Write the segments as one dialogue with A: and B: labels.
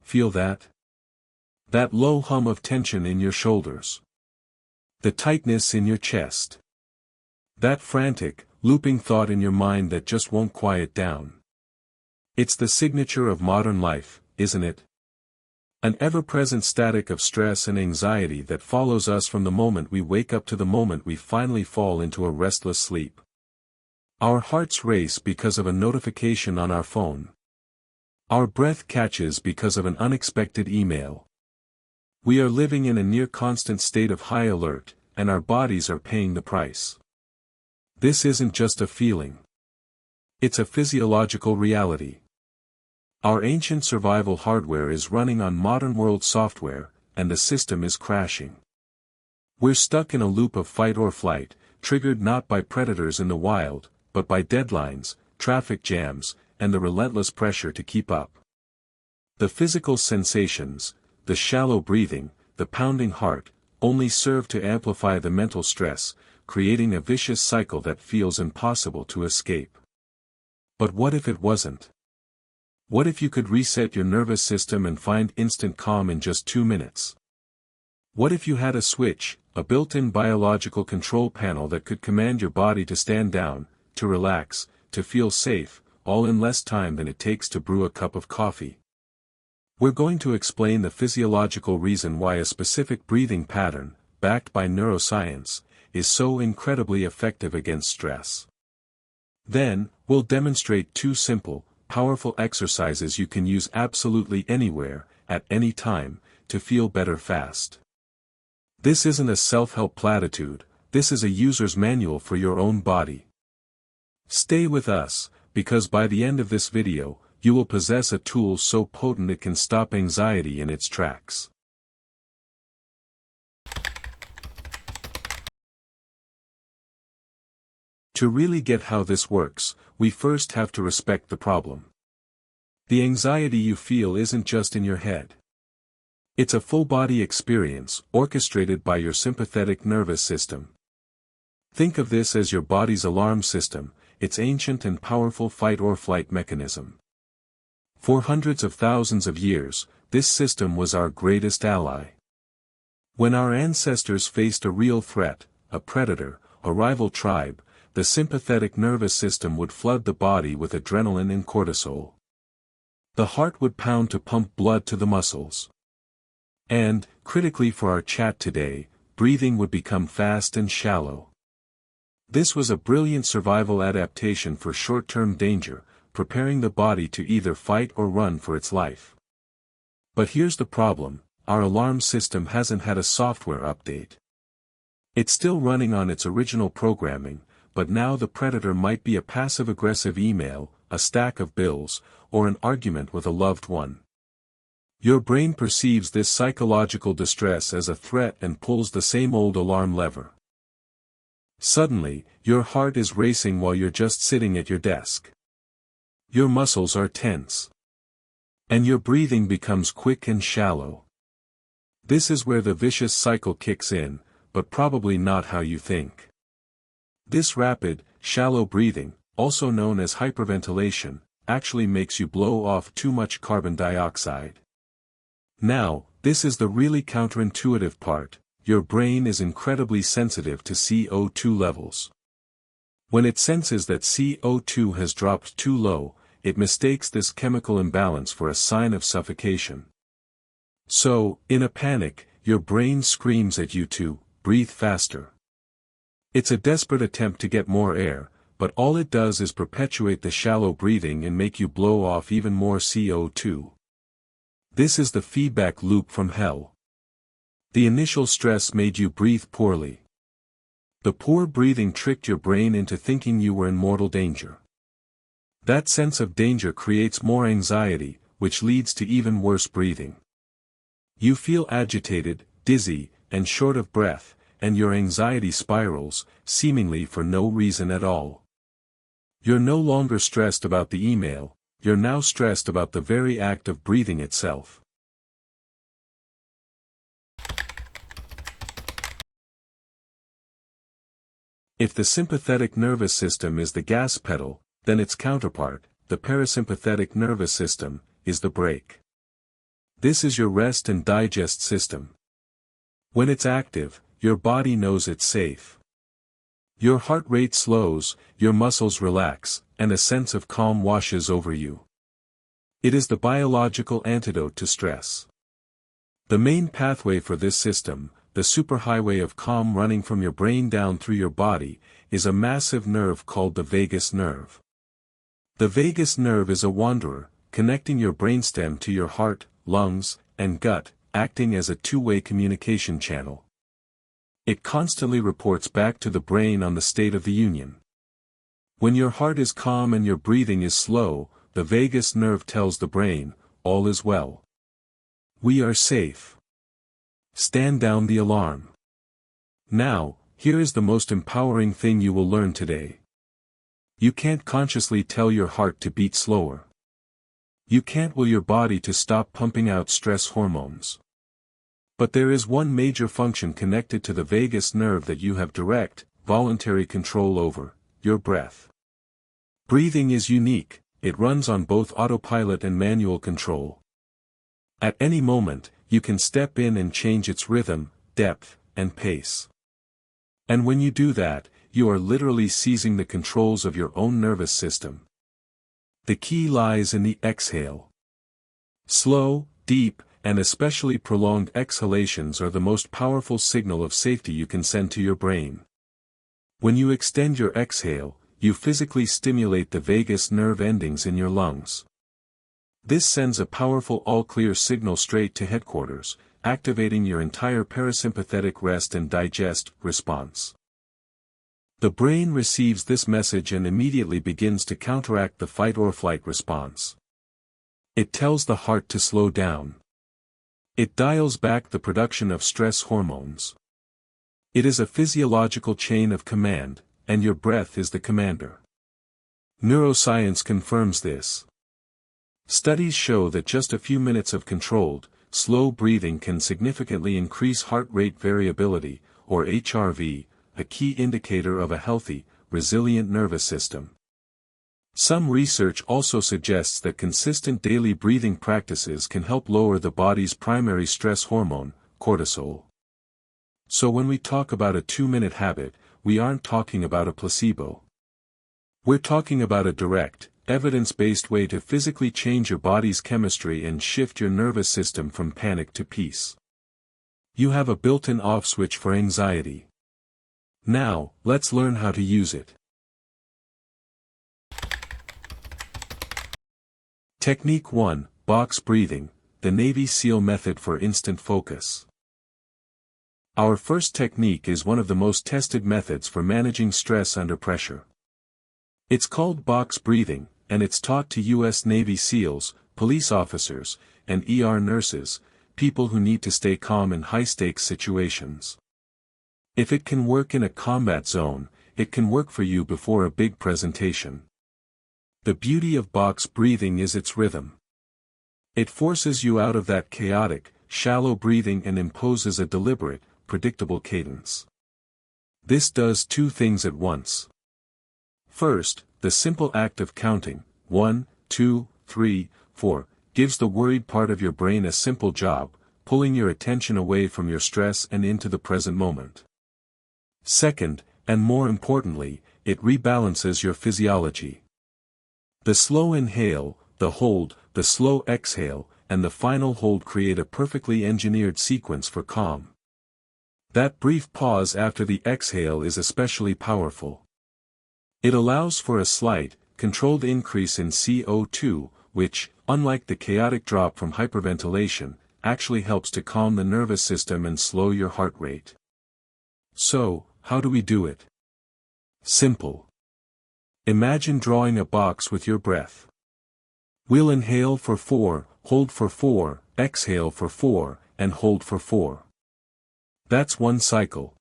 A: Feel that? That low hum of tension in your shoulders. The tightness in your chest. That frantic, looping thought in your mind that just won't quiet down. It's the signature of modern life, isn't it? An ever-present static of stress and anxiety that follows us from the moment we wake up to the moment we finally fall into a restless sleep. Our hearts race because of a notification on our phone. Our breath catches because of an unexpected email. We are living in a near-constant state of high alert, and our bodies are paying the price. This isn't just a feeling. It's a physiological reality. Our ancient survival hardware is running on modern world software, and the system is crashing. We're stuck in a loop of fight or flight, triggered not by predators in the wild, but by deadlines, traffic jams, and the relentless pressure to keep up. The physical sensations, the shallow breathing, the pounding heart, only serve to amplify the mental stress, creating a vicious cycle that feels impossible to escape. But what if it wasn't? What if you could reset your nervous system and find instant calm in just 2 minutes? What if you had a switch, a built-in biological control panel that could command your body to stand down, to relax, to feel safe, all in less time than it takes to brew a cup of coffee? We're going to explain the physiological reason why a specific breathing pattern, backed by neuroscience, is so incredibly effective against stress. Then, we'll demonstrate 2 simple, powerful exercises you can use absolutely anywhere, at any time, to feel better fast. This isn't a self-help platitude, this is a user's manual for your own body. Stay with us, because by the end of this video, you will possess a tool so potent it can stop anxiety in its tracks. To really get how this works, we first have to respect the problem. The anxiety you feel isn't just in your head. It's a full-body experience, orchestrated by your sympathetic nervous system. Think of this as your body's alarm system, its ancient and powerful fight-or-flight mechanism. For hundreds of thousands of years, this system was our greatest ally. When our ancestors faced a real threat, a predator, a rival tribe, the sympathetic nervous system would flood the body with adrenaline and cortisol. The heart would pound to pump blood to the muscles. And, critically for our chat today, breathing would become fast and shallow. This was a brilliant survival adaptation for short-term danger, preparing the body to either fight or run for its life. But here's the problem, our alarm system hasn't had a software update. It's still running on its original programming, but now the predator might be a passive-aggressive email, a stack of bills, or an argument with a loved one. Your brain perceives this psychological distress as a threat and pulls the same old alarm lever. Suddenly, your heart is racing while you're just sitting at your desk. Your muscles are tense. And your breathing becomes quick and shallow. This is where the vicious cycle kicks in, but probably not how you think. This rapid, shallow breathing, also known as hyperventilation, actually makes you blow off too much carbon dioxide. Now, this is the really counterintuitive part, your brain is incredibly sensitive to CO2 levels. When it senses that CO2 has dropped too low, it mistakes this chemical imbalance for a sign of suffocation. So, in a panic, your brain screams at you to breathe faster. It's a desperate attempt to get more air, but all it does is perpetuate the shallow breathing and make you blow off even more CO2. This is the feedback loop from hell. The initial stress made you breathe poorly. The poor breathing tricked your brain into thinking you were in mortal danger. That sense of danger creates more anxiety, which leads to even worse breathing. You feel agitated, dizzy, and short of breath, and your anxiety spirals, seemingly for no reason at all. You're no longer stressed about the email, you're now stressed about the very act of breathing itself. If the sympathetic nervous system is the gas pedal, then its counterpart, the parasympathetic nervous system, is the brake. This is your rest and digest system. When it's active, your body knows it's safe. Your heart rate slows, your muscles relax, and a sense of calm washes over you. It is the biological antidote to stress. The main pathway for this system, the superhighway of calm running from your brain down through your body, is a massive nerve called the vagus nerve. The vagus nerve is a wanderer, connecting your brainstem to your heart, lungs, and gut, acting as a two-way communication channel. It constantly reports back to the brain on the state of the union. When your heart is calm and your breathing is slow, the vagus nerve tells the brain, all is well. We are safe. Stand down the alarm. Now, here is the most empowering thing you will learn today. You can't consciously tell your heart to beat slower. You can't will your body to stop pumping out stress hormones. But there is one major function connected to the vagus nerve that you have direct, voluntary control over: your breath. Breathing is unique, it runs on both autopilot and manual control. At any moment, you can step in and change its rhythm, depth, and pace. And when you do that, you are literally seizing the controls of your own nervous system. The key lies in the exhale. Slow, deep, and especially prolonged exhalations are the most powerful signal of safety you can send to your brain. When you extend your exhale, you physically stimulate the vagus nerve endings in your lungs. This sends a powerful all-clear signal straight to headquarters, activating your entire parasympathetic rest and digest response. The brain receives this message and immediately begins to counteract the fight-or-flight response. It tells the heart to slow down. It dials back the production of stress hormones. It is a physiological chain of command, and your breath is the commander. Neuroscience confirms this. Studies show that just a few minutes of controlled, slow breathing can significantly increase heart rate variability, or HRV, a key indicator of a healthy, resilient nervous system. Some research also suggests that consistent daily breathing practices can help lower the body's primary stress hormone, cortisol. So when we talk about a 2-minute habit, we aren't talking about a placebo. We're talking about a direct, evidence-based way to physically change your body's chemistry and shift your nervous system from panic to peace. You have a built-in off switch for anxiety. Now, let's learn how to use it. Technique 1, Box Breathing, the Navy SEAL method for instant focus. Our first technique is one of the most tested methods for managing stress under pressure. It's called box breathing, and it's taught to U.S. Navy SEALs, police officers, and ER nurses, people who need to stay calm in high-stakes situations. If it can work in a combat zone, it can work for you before a big presentation. The beauty of box breathing is its rhythm. It forces you out of that chaotic, shallow breathing and imposes a deliberate, predictable cadence. This does two things at once. First, the simple act of counting, 1, 2, 3, 4, gives the worried part of your brain a simple job, pulling your attention away from your stress and into the present moment. Second, and more importantly, it rebalances your physiology. The slow inhale, the hold, the slow exhale, and the final hold create a perfectly engineered sequence for calm. That brief pause after the exhale is especially powerful. It allows for a slight, controlled increase in CO2, which, unlike the chaotic drop from hyperventilation, actually helps to calm the nervous system and slow your heart rate. So, how do we do it? Simple. Imagine drawing a box with your breath. We'll inhale for 4, hold for 4, exhale for 4, and hold for 4. That's one cycle.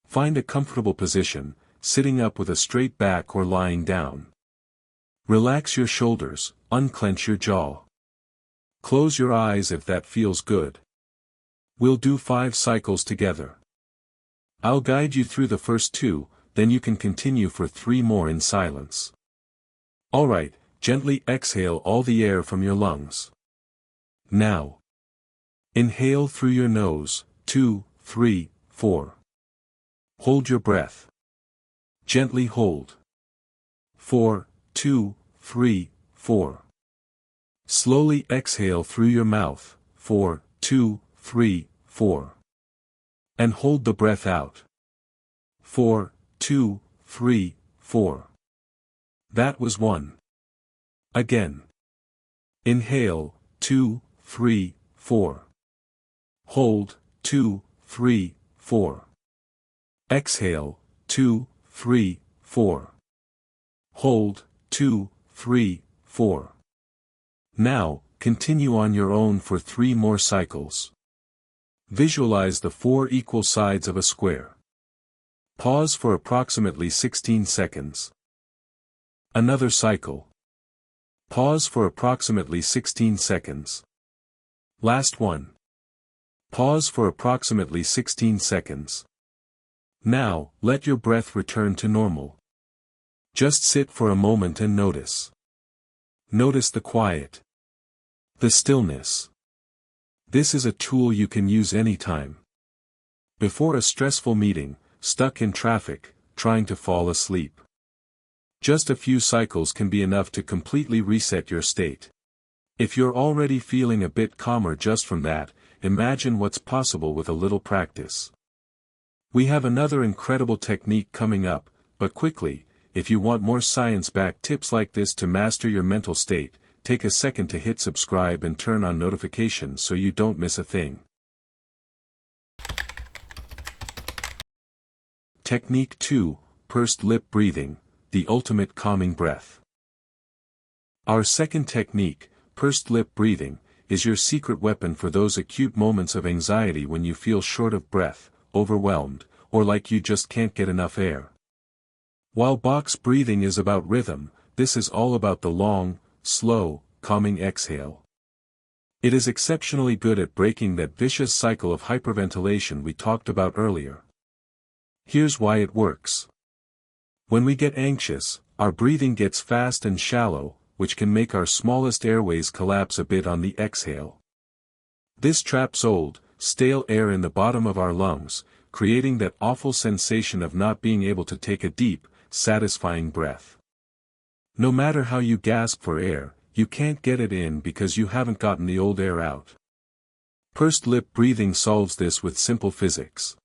A: Find a comfortable position, sitting up with a straight back or lying down. Relax your shoulders, unclench your jaw. Close your eyes if that feels good. We'll do 5 cycles together. I'll guide you through the first 2, then you can continue for 3 more in silence. Alright, gently exhale all the air from your lungs. Now. Inhale through your nose, 2, 3, 4. Hold your breath. Gently hold. 4, 2, 3, 4. Slowly exhale through your mouth, 4, 2, 3, 4. And hold the breath out. 4, 2, 3, 4. That was 1. Again. Inhale, 2, 3, 4. Hold, 2, 3, 4. Exhale, 2, 3, 4. Hold, 2, 3, 4. Now, continue on your own for 3 more cycles. Visualize the 4 equal sides of a square. Pause for approximately 16 seconds. Another cycle. Pause for approximately 16 seconds. Last one. Pause for approximately 16 seconds. Now, let your breath return to normal. Just sit for a moment and notice. Notice the quiet. The stillness. This is a tool you can use anytime. Before a stressful meeting, stuck in traffic, trying to fall asleep. Just a few cycles can be enough to completely reset your state. If you're already feeling a bit calmer just from that, imagine what's possible with a little practice. We have another incredible technique coming up, but quickly, if you want more science-backed tips like this to master your mental state, take a second to hit subscribe and turn on notifications so you don't miss a thing. Technique 2, Pursed Lip Breathing, the ultimate calming breath. Our second technique, pursed lip breathing, is your secret weapon for those acute moments of anxiety when you feel short of breath, overwhelmed, or like you just can't get enough air. While box breathing is about rhythm, this is all about the long, slow, calming exhale. It is exceptionally good at breaking that vicious cycle of hyperventilation we talked about earlier. Here's why it works. When we get anxious, our breathing gets fast and shallow, which can make our smallest airways collapse a bit on the exhale. This traps old, stale air in the bottom of our lungs, creating that awful sensation of not being able to take a deep, satisfying breath. No matter how you gasp for air, you can't get it in because you haven't gotten the old air out. Pursed lip breathing solves this with simple physics.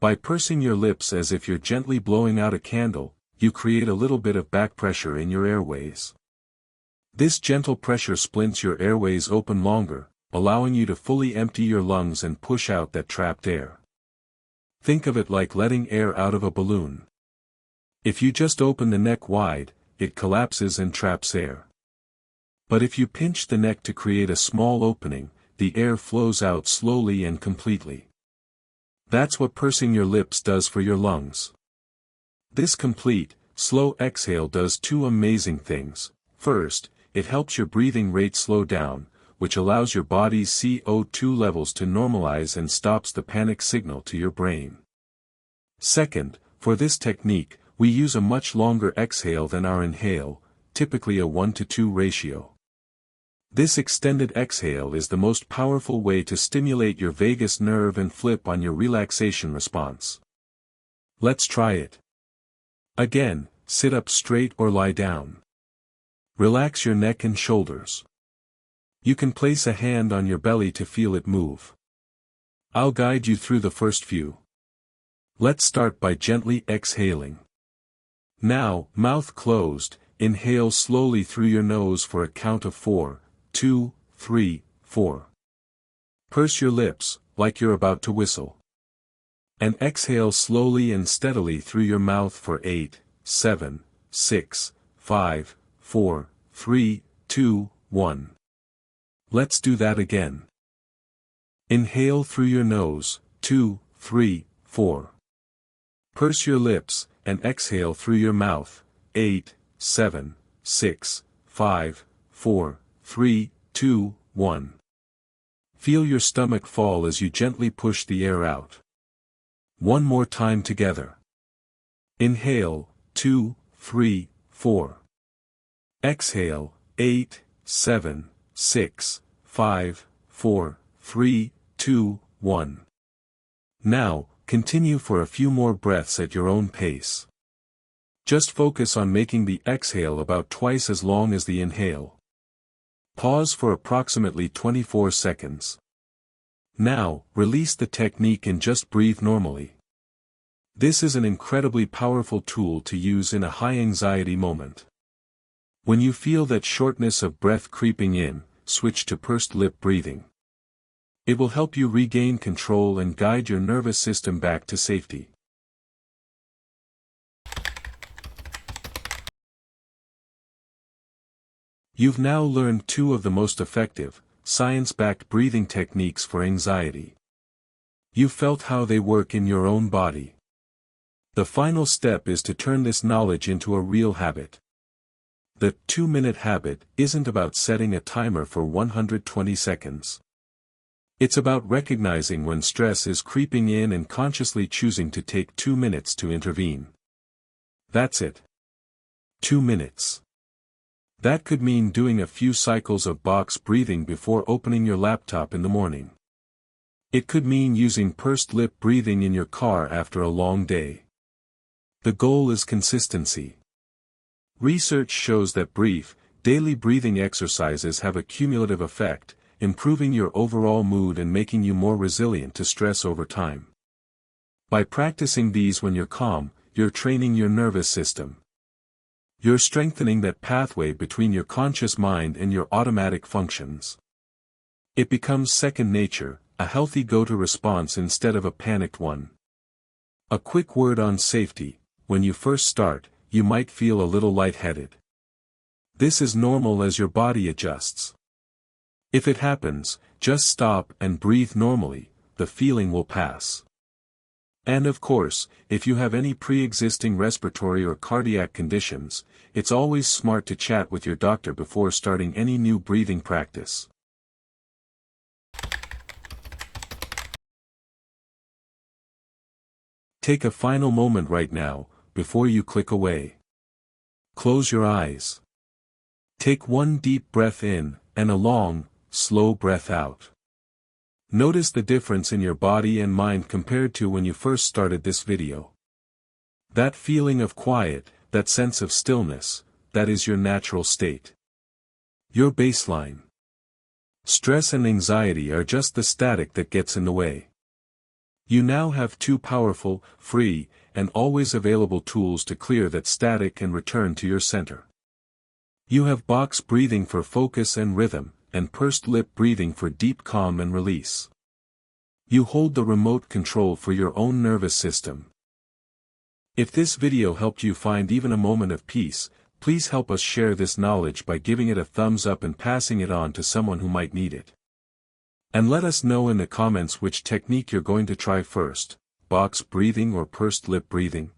A: By pursing your lips as if you're gently blowing out a candle, you create a little bit of back pressure in your airways. This gentle pressure splints your airways open longer, allowing you to fully empty your lungs and push out that trapped air. Think of it like letting air out of a balloon. If you just open the neck wide, it collapses and traps air. But if you pinch the neck to create a small opening, the air flows out slowly and completely. That's what pursing your lips does for your lungs. This complete, slow exhale does 2 amazing things. First, it helps your breathing rate slow down, which allows your body's CO2 levels to normalize and stops the panic signal to your brain. Second, for this technique, we use a much longer exhale than our inhale, typically a 1-to-2 ratio. This extended exhale is the most powerful way to stimulate your vagus nerve and flip on your relaxation response. Let's try it. Again, sit up straight or lie down. Relax your neck and shoulders. You can place a hand on your belly to feel it move. I'll guide you through the first few. Let's start by gently exhaling. Now, mouth closed, inhale slowly through your nose for a count of 4, 2, 3, 4. Purse your lips, like you're about to whistle. And exhale slowly and steadily through your mouth for 8, 7, 6, 5, 4, 3, 2, 1. Let's do that again. Inhale through your nose, 2, 3, 4. Purse your lips, and exhale through your mouth, 8, 7, 6, 5, 4, 3, 2, 1. Feel your stomach fall as you gently push the air out. One more time together. Inhale, 2, 3, 4. Exhale, 8, 7, 6, 5, 4, 3, 2, 1. Now, continue for a few more breaths at your own pace. Just focus on making the exhale about twice as long as the inhale. Pause for approximately 24 seconds. Now, release the technique and just breathe normally. This is an incredibly powerful tool to use in a high-anxiety moment. When you feel that shortness of breath creeping in, switch to pursed lip breathing. It will help you regain control and guide your nervous system back to safety. You've now learned two of the most effective, science-backed breathing techniques for anxiety. You've felt how they work in your own body. The final step is to turn this knowledge into a real habit. The 2-minute habit isn't about setting a timer for 120 seconds. It's about recognizing when stress is creeping in and consciously choosing to take 2 minutes to intervene. That's it. 2 minutes. That could mean doing a few cycles of box breathing before opening your laptop in the morning. It could mean using pursed lip breathing in your car after a long day. The goal is consistency. Research shows that brief, daily breathing exercises have a cumulative effect, improving your overall mood and making you more resilient to stress over time. By practicing these when you're calm, you're training your nervous system. You're strengthening that pathway between your conscious mind and your automatic functions. It becomes second nature, a healthy go-to response instead of a panicked one. A quick word on safety: when you first start, you might feel a little lightheaded. This is normal as your body adjusts. If it happens, just stop and breathe normally, the feeling will pass. And of course, if you have any pre-existing respiratory or cardiac conditions, it's always smart to chat with your doctor before starting any new breathing practice. Take a final moment right now, before you click away. Close your eyes. Take one deep breath in, and a long, slow breath out. Notice the difference in your body and mind compared to when you first started this video. That feeling of quiet, that sense of stillness, that is your natural state. Your baseline. Stress and anxiety are just the static that gets in the way. You now have two powerful, free, and always available tools to clear that static and return to your center. You have box breathing for focus and rhythm, and pursed lip breathing for deep calm and release. You hold the remote control for your own nervous system. If this video helped you find even a moment of peace, please help us share this knowledge by giving it a thumbs up and passing it on to someone who might need it. And let us know in the comments which technique you're going to try first, box breathing or pursed lip breathing.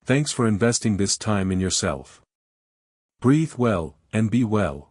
A: Thanks for investing this time in yourself. Breathe well, and be well.